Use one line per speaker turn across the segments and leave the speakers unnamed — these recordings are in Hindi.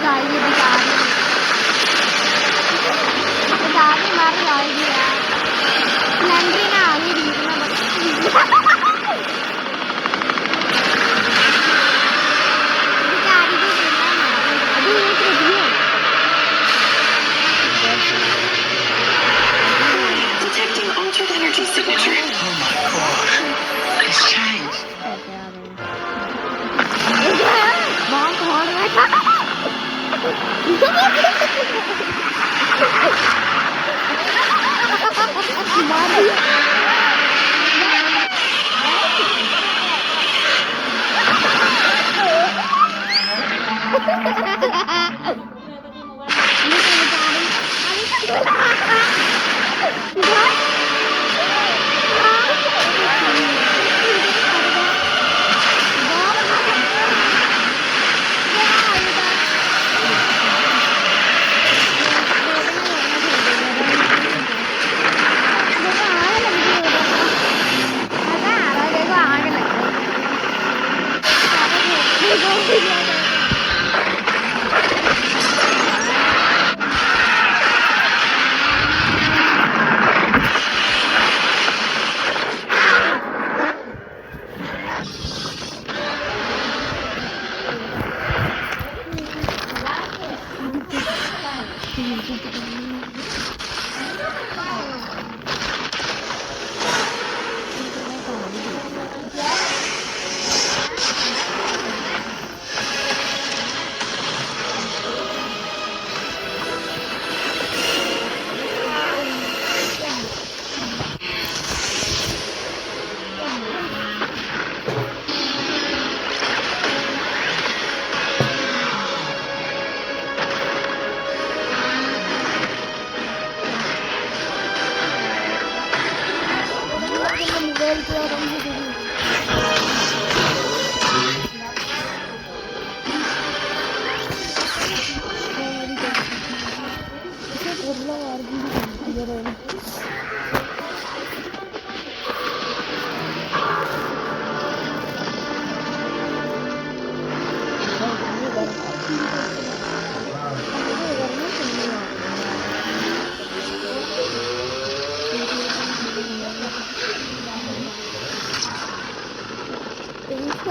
जाएगी बेचारी, बेचारी मर जाएगी यार। सिलेंडर ही ना आगे बीच में बेचारी को गिरना मार अभी एक रही है।
Detecting altered energy signature.
Oh my gosh. It's changed.
वहाँ कौन बैठा? मार दिया।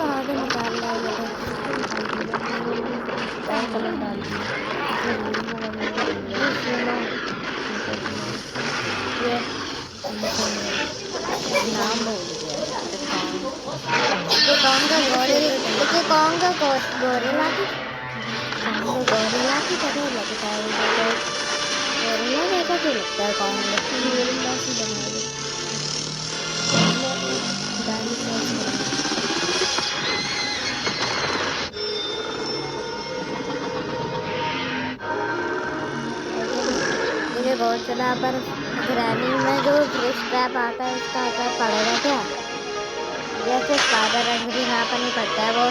आगे निकाल लाएगा कलर डाल नाम बोल दिया कौन का गोरेला की तरह लगता है गोरेला जैसा क्यों लगता है कौन गोरेला से बना मुझे बहुत चला पर ग्रैनी में जो ब्रिज ट्रैप आता है उसका असर पड़ेगा क्या? जैसे स्पाइडर रंग भी यहाँ पर नहीं पड़ता है वो